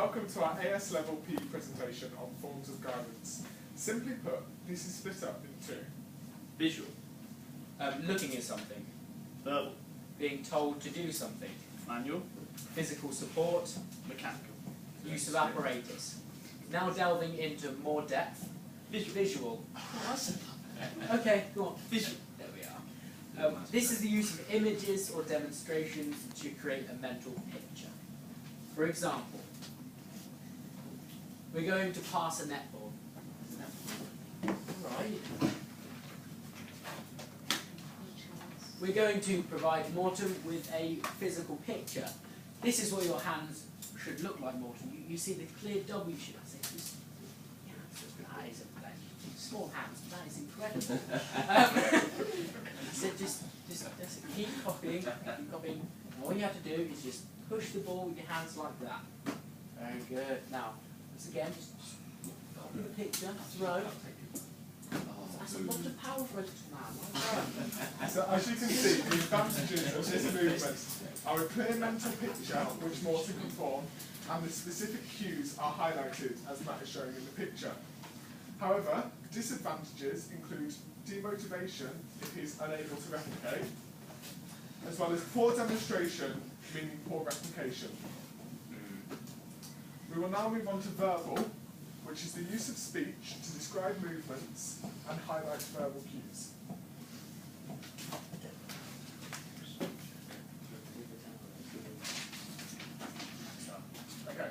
welcome to our AS Level P presentation on forms of guidance. Simply put, this is split up into visual, looking at something, verbal, being told to do something, manual, physical support, mechanical, use of apparatus. Now delving into more depth, visual. Okay, go on. visual. There we are. This is the use of images or demonstrations to create a mental picture. For example, we're going to pass a netball. Right. We're going to provide Morton with a physical picture. This is what your hands should look like, Morton. You see the clear W shape. That is small hands. That is incredible. So just keep copying. And all you have to do is just push the ball with your hands like that. Very good. Now, once again, just copy the picture, throw. That's a lot of power for a little man. Well, So as you can see, the advantages of this movement are a clear mental picture which Morton can form, and the specific cues are highlighted as Matt is showing in the picture. However, disadvantages include demotivation if he is unable to replicate, as well as poor demonstration, meaning poor replication. We will now move on to verbal, which is the use of speech to describe movements and highlight verbal cues. Okay,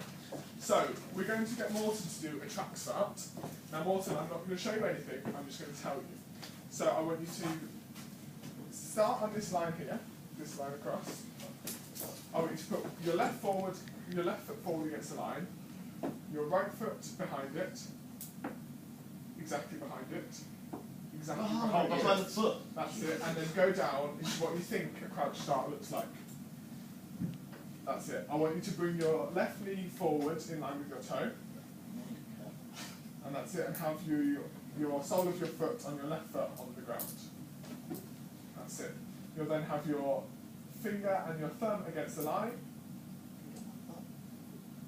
so we're going to get Morton to do a track start. Now Morton, I'm not going to show you anything, I'm just going to tell you. So I want you to start on this line here, this line across. I want you to put your left foot forward against the line, your right foot behind it, exactly behind it, exactly behind the foot. That's it, and then go down into what you think a crouch start looks like. That's it. I want you to bring your left knee forward in line with your toe, and that's it, and have your sole of your foot on your left foot on the ground. That's it. You'll then have your finger and your thumb against the line.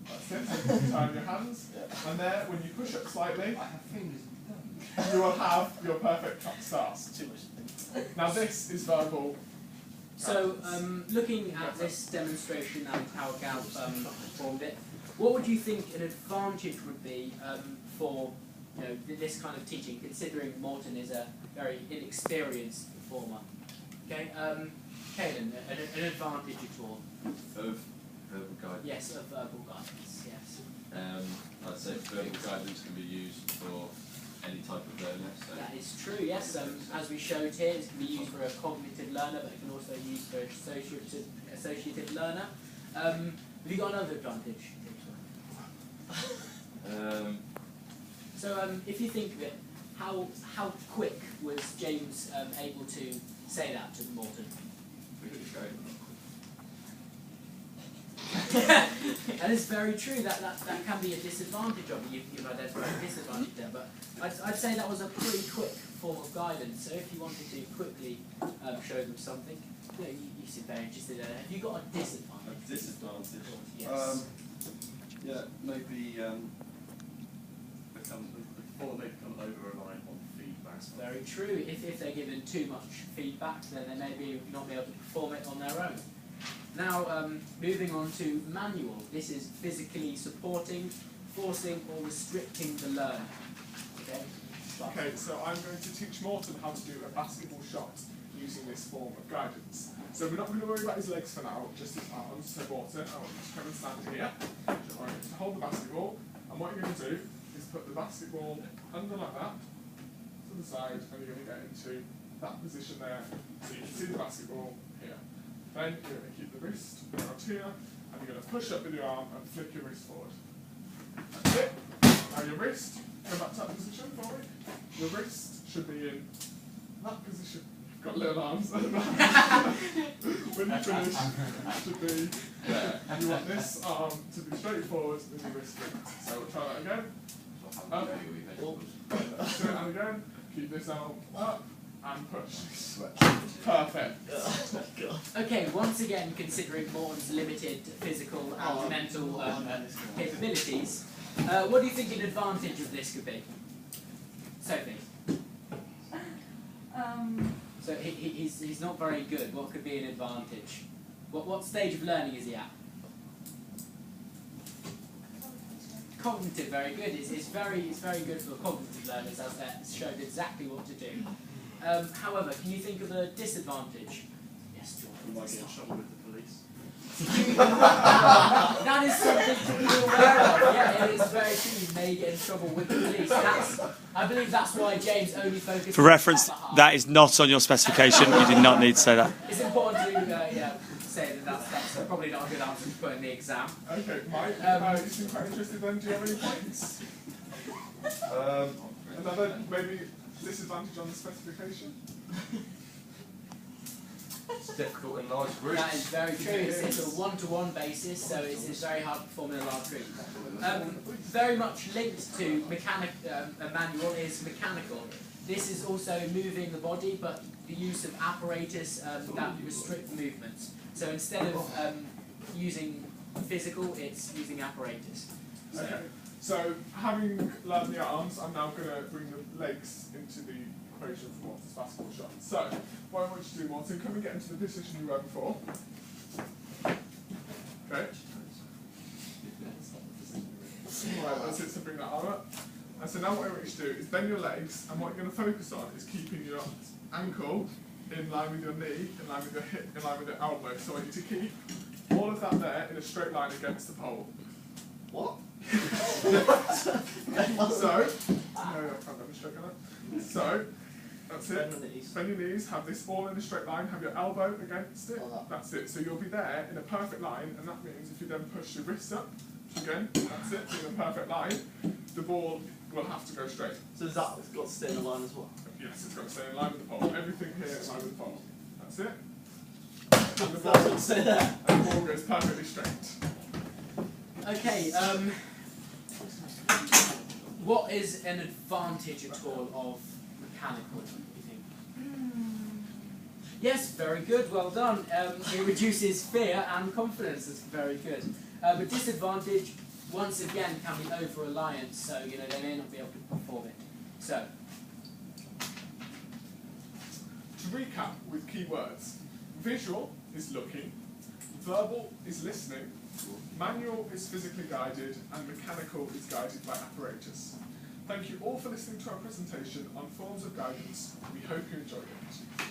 That's it, so you turn your hands. And there, when you push up slightly, I have fingers and thumbs. you will have your perfect track start. Too much. Now this is verbal. So, looking at this demonstration and how Gal formed it, what would you think an advantage would be for this kind of teaching, considering Morton is a very inexperienced performer? Okay, Caelan, an advantage at all? Of verbal guidance? Yes, of verbal guidance, yes. I'd say verbal guidance can be used for any type of learner. So That is true, yes. As we showed here, it can be used for a cognitive learner, but it can also be used for an associative learner. Have you got another advantage? So if you think of it, how quick was James able to say that to Morton? pretty great. That is very true. That can be a disadvantage of it. You've identified a disadvantage there, but I'd say that was a pretty quick form of guidance. So if you wanted to quickly show them something, you seem very interested in it. Have you got a disadvantage? A disadvantage? Yes. Yeah, maybe before they become over-reliant on feedback. That's very true. If they're given too much feedback, then they may not be able to perform it on their own. Now, moving on to manual. This is physically supporting, forcing or restricting the learner. Okay, so I'm going to teach Morton how to do a basketball shot using this form of guidance. So we're not going to worry about his legs for now, just his arms. So Morton, I want you to come and stand here. I want you to hold the basketball, and what you're going to do is put the basketball under like that, to the side, and you're going to get into that position there, so you can see the basketball here. Then you're going to keep the wrist around here, and you're going to push up with your arm and flick your wrist forward. That's it. Now your wrist, go back to that position for me. Your wrist should be in that position. You've got little arms at the back. When you finish, it should be there. You want this arm to be straight forward and your wrist linked. So we'll try that again. Up. And again. Keep this arm up. and push. Sweat. Perfect. Oh, God. Okay, once again, considering Morton's limited physical and mental capabilities, what do you think an advantage of this could be? Sophie? So he's not very good. What could be an advantage? What stage of learning is he at? Cognitive, very good. It's very good for cognitive learners, as that showed exactly what to do. However, can you think of a disadvantage? Yes, You Jordan. might get in trouble with the police. That is something to be aware of. Yeah, it is very true. You may get in trouble with the police. I believe that's why James only focuses. For reference, on alcohol. that is not on your specification. You did not need to say that. It's important to say that that's probably not a good answer to put in the exam. Okay, Mike, you seem quite interested then. Do you have any points? Another maybe disadvantage on the specification? It's difficult in large groups. That is very true. It's a one-to-one basis, so it's very hard to perform in a large group. Very much linked to a manual is mechanical. This is also moving the body, but the use of apparatus that restrict movements. So instead of using physical, it's using apparatus. Okay, so having learned the arms, I'm now going to bring the legs into the equation for Morton's basketball shot. So, what I want you to do, Morton, can we get into the position you were before? Okay. Right, that's it, so bring that arm up. And so now what I want you to do is bend your legs, and what you're going to focus on is keeping your ankle in line with your knee, in line with your hip, in line with your elbow. So I want you to keep all of that there in a straight line against the pole. What? So, no, I can't demonstrate that. So, that's it. Bend the knees. Bend your knees, have this all in a straight line, have your elbow against it. Like that. That's it. So you'll be there in a perfect line, and that means if you then push your wrists up, again, that's it, in a perfect line, the ball will have to go straight. So is that it's got to stay in the line as well? Yes, it's got to stay in line with the pole. Everything here in line with the pole. That's it. And the That's got ball, to stay there. and the ball goes perfectly straight. Okay, what is an advantage at all of mechanical, do you think? Yes, very good, well done. It reduces fear and confidence, that's very good. But disadvantage, once again, can be over-reliance, so they may not be able to perform it. So, To recap with key words, visual is looking, verbal is listening, manual is physically guided, and mechanical is guided by apparatus. Thank you all for listening to our presentation on forms of guidance. We hope you enjoyed it.